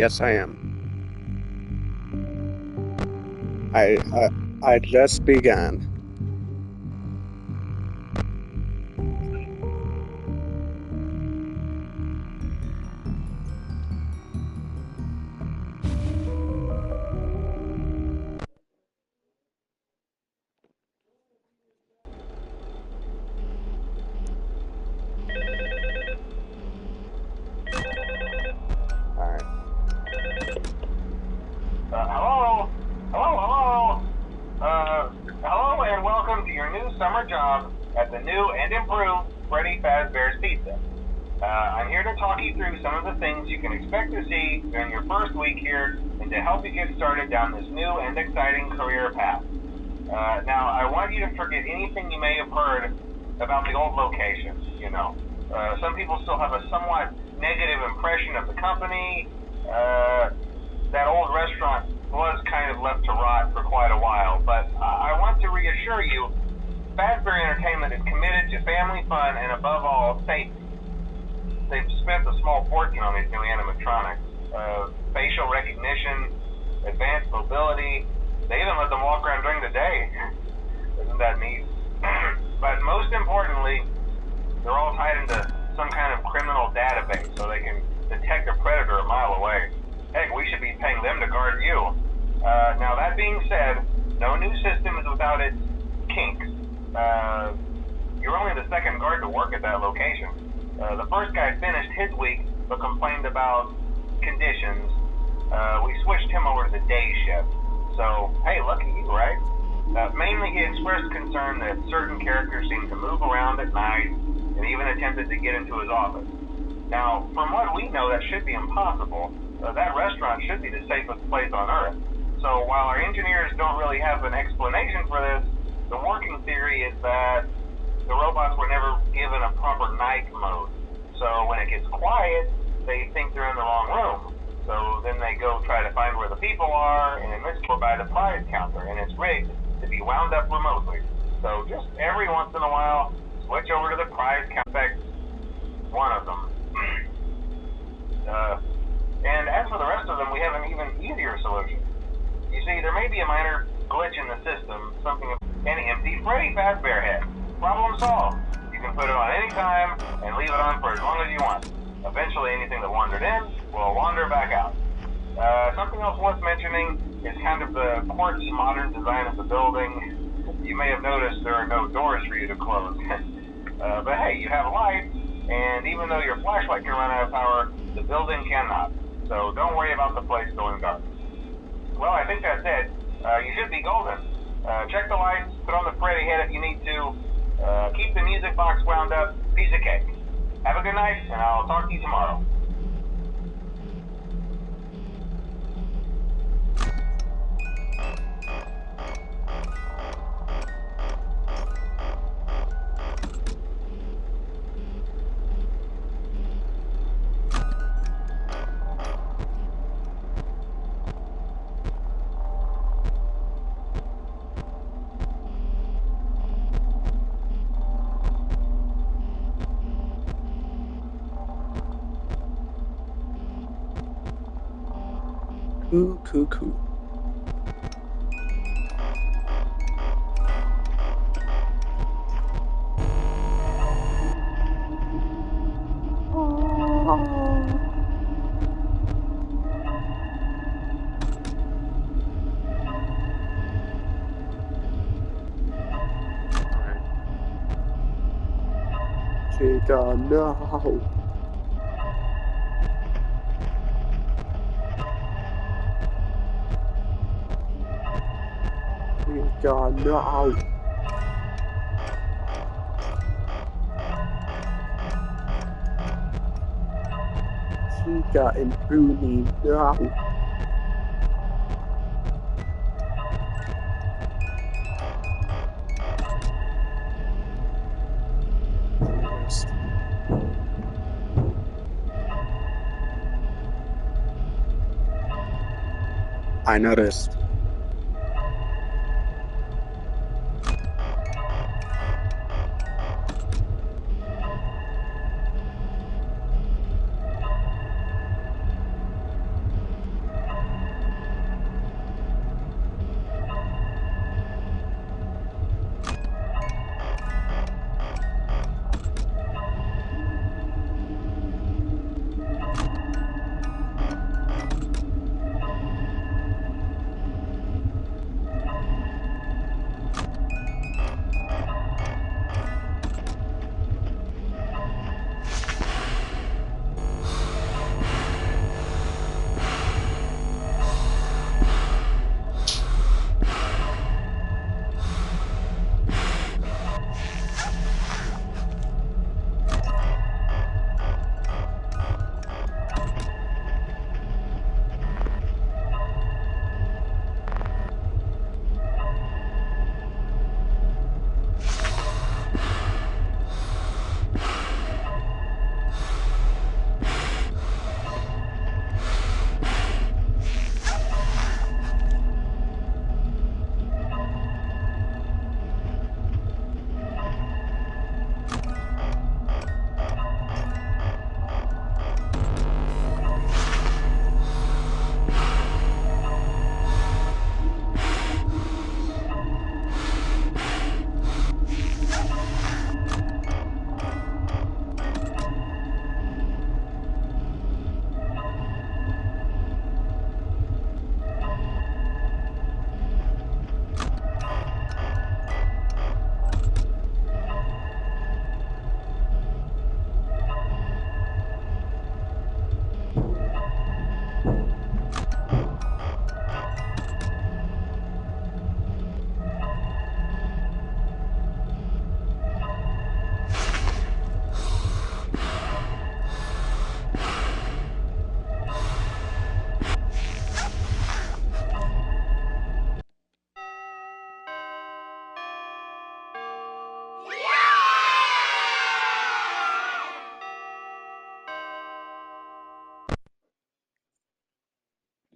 Yes, I am. I just began. Hello and welcome to your new summer job at the new and improved Freddy Fazbear's Pizza. I'm here to talk you through some of the things you can expect to see during your first week here and to help you get started down this new and exciting career path. Now, I want you to forget anything you may have heard about the old location, some people still have a somewhat negative impression of the company. That old restaurant was kind of left to rot for quite a while, but I want to reassure you, Fazbear Entertainment is committed to family fun and above all, safety. They've spent a small fortune on these new animatronics. Facial recognition, advanced mobility, they even let them walk around during the day. Isn't that neat? But most importantly, they're all tied into some kind of criminal database so they can detect a predator a mile away. Heck, we should be paying them to guard you. Now, that being said, no new system is without its kinks. You're only the second guard to work at that location. The first guy finished his week but complained about conditions. We switched him over to the day shift. So, hey, lucky you, right? Mainly he expressed concern that certain characters seemed to move around at night and even attempted to get into his office. Now, from what we know, that should be impossible. That restaurant should be the safest place on Earth. So while our engineers don't really have an explanation for this, the working theory is that the robots were never given a proper night mode. So when it gets quiet, they think they're in the wrong room. So then they go try to find where the people are, and in this case by the prize counter, and it's rigged to be wound up remotely. So just every once in a while, switch over to the prize counter. One of them. And as for the rest of them, we have an even easier solution. You see, there may be a minor glitch in the system, something of an empty Freddy Fazbear head. Problem solved. You can put it on any time and leave it on for as long as you want. Eventually, anything that wandered in will wander back out. Something else worth mentioning is kind of the quirky modern design of the building. You may have noticed there are no doors for you to close. But hey, you have lights, and even though your flashlight can run out of power, the building cannot. So don't worry about the place going dark. Well, I think that's it. You should be golden. Check the lights, put on the Freddy head if you need to. Keep the music box wound up. Piece of cake. Have a good night, and I'll talk to you tomorrow. Cool. Chica, no. Chica, no. Chica and Bruni, no. I noticed.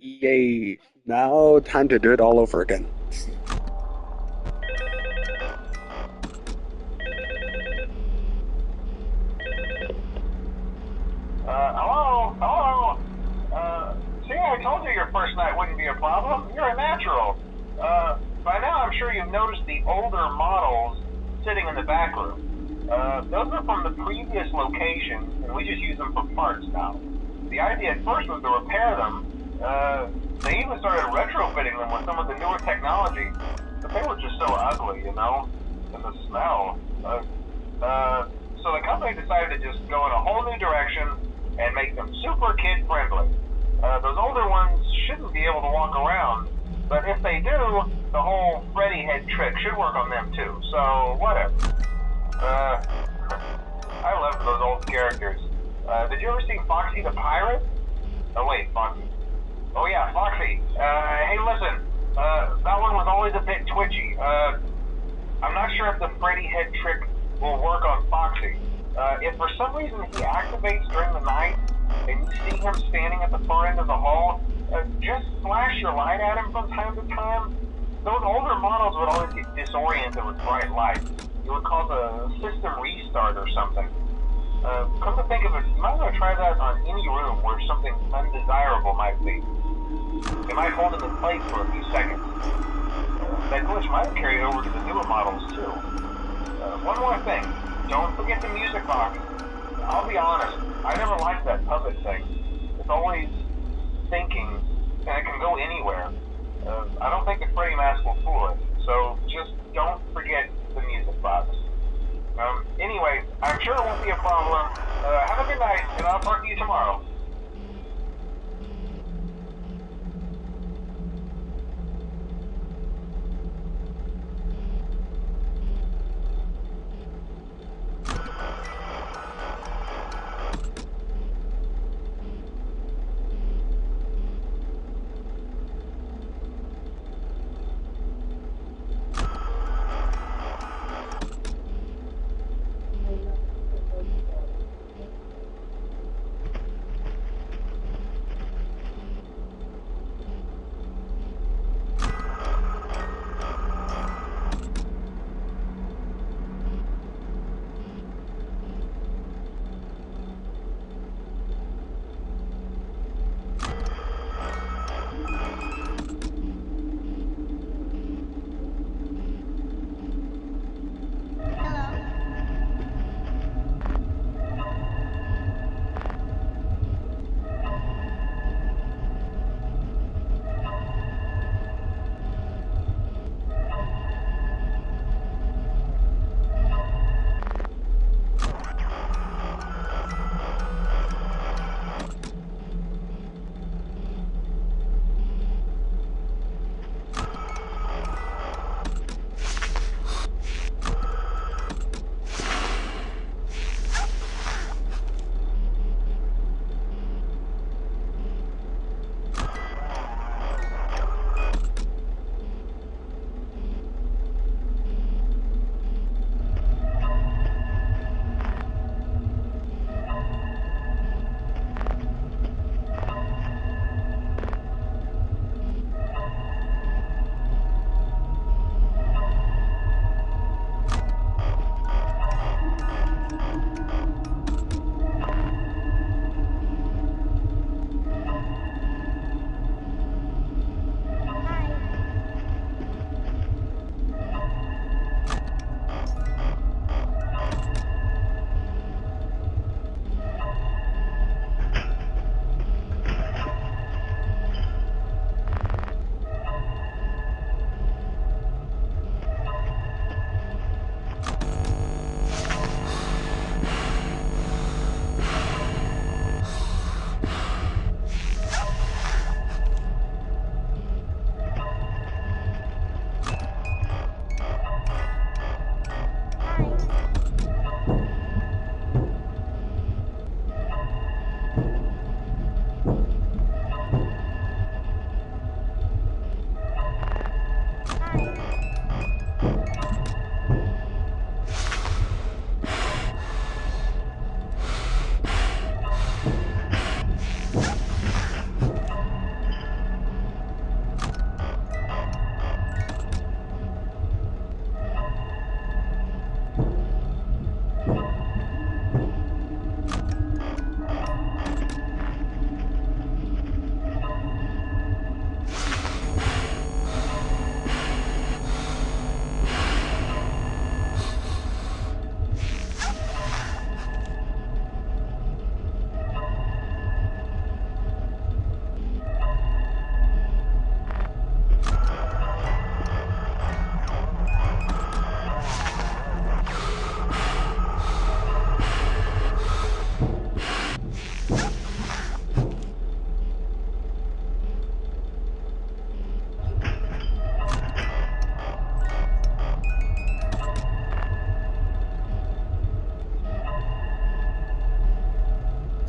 Yay. Now time to do it all over again. Hello? Hello? See, I told you your first night wouldn't be a problem. You're a natural. By now I'm sure you've noticed the older models sitting in the back room. Those are from the previous location, and we just use them for parts now. The idea at first was to repair them. They even started retrofitting them with some of the newer technology, but they were just so ugly, you know? And the smell. So the company decided to just go in a whole new direction and make them super kid-friendly. Those older ones shouldn't be able to walk around, but if they do, the whole Freddy head trick should work on them too, so whatever. I love those old characters. Did you ever see Foxy the Pirate? Oh wait, Foxy. Oh yeah, Foxy. Hey listen, that one was always a bit twitchy. I'm not sure if the Freddy head trick will work on Foxy. If for some reason he activates during the night, and you see him standing at the far end of the hall, just flash your light at him from time to time. Those older models would always get disoriented with bright lights. It would cause a system restart or something. Come to think of it, you might want to try that on any room where something undesirable might be. It might hold him in place for a few seconds. That glitch might have carried over to the newer models too. One more thing, don't forget the music box. I'll be honest, I never liked that puppet thing. It's always thinking, and it can go anywhere. I don't think the Freddy mask will fool it, so just don't forget the music box. Anyway, I'm sure it won't be a problem. Have a good night, and I'll talk to you tomorrow.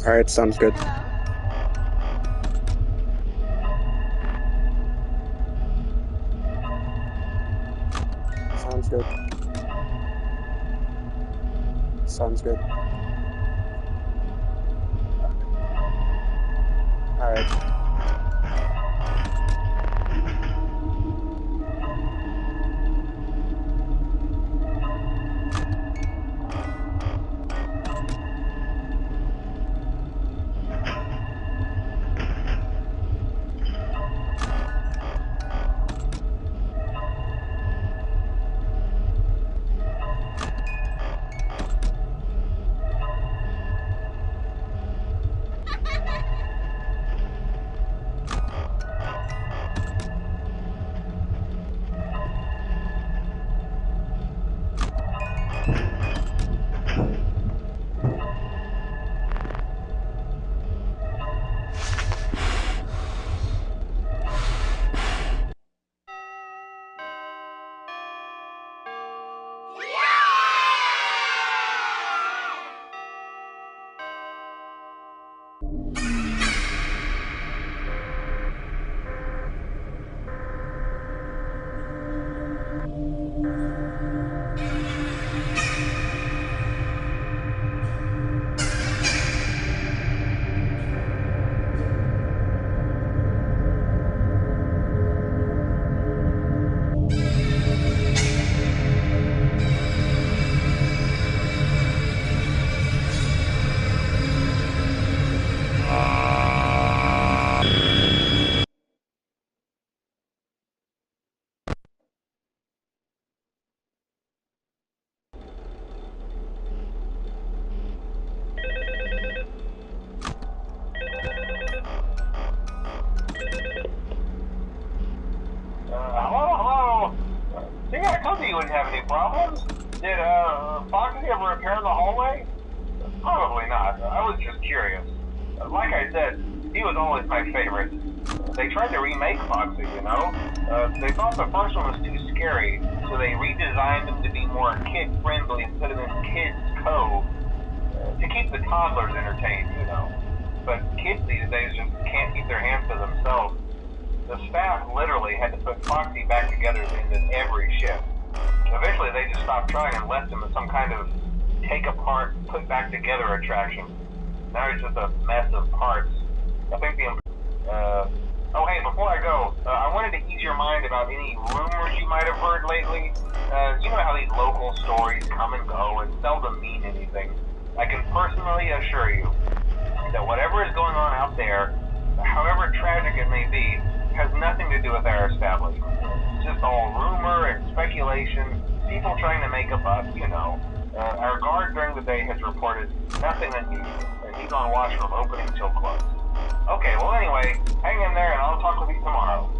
Alright, sounds good. Sounds good. Sounds good. Alright. Hello? See, I told you wouldn't have any problems. Did, Foxy ever repair the hallway? Probably not. I was just curious. Like I said, he was always my favorite. They tried to remake Foxy, you know? They thought the first one was too scary, so they redesigned him to be more kid-friendly instead of in Kids Cove, to keep the toddlers entertained, you know. But kids these days just can't keep their hands to themselves. The staff literally had to put Foxy back together in every shift. Eventually they just stopped trying and left him as some kind of take apart, put back together attraction. Now he's just a mess of parts. I think oh hey, before I go, I wanted to ease your mind about any rumors you might have heard lately. You know how these local stories come and go and seldom mean anything. I can personally assure you that whatever is going on out there, however tragic it may be, has nothing to do with our establishment. It's just all rumor and speculation, people trying to make a buck, you know. Our guard during the day has reported nothing unusual, and he's on watch from opening till close. Okay, well anyway, hang in there and I'll talk with you tomorrow.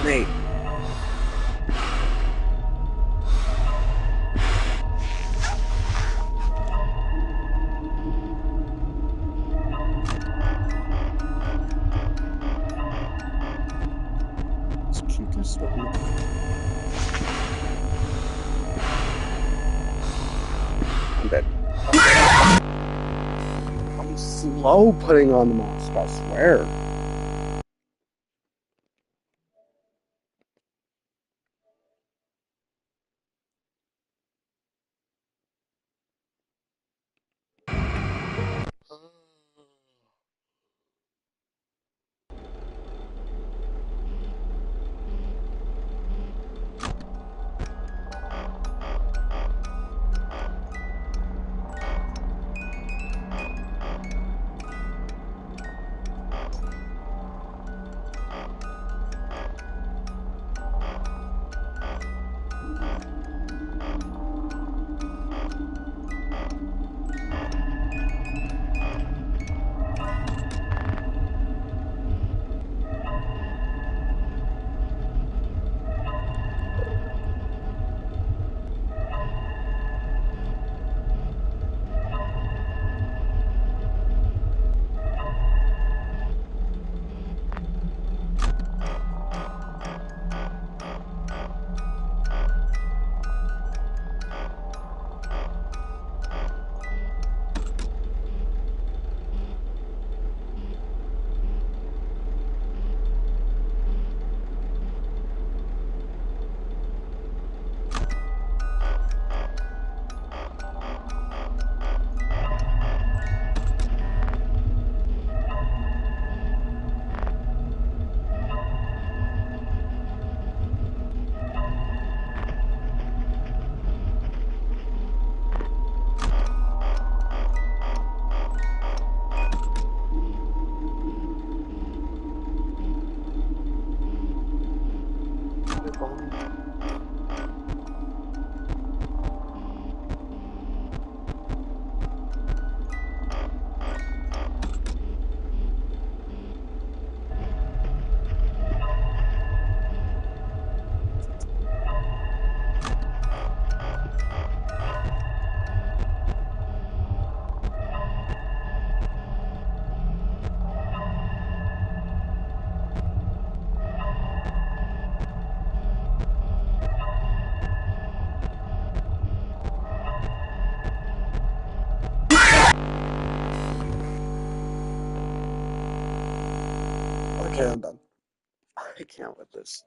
Mate. Let's keep this storm. I'm dead. I'm slow putting on the mask, I swear. Okay, I'm done. I can't with this.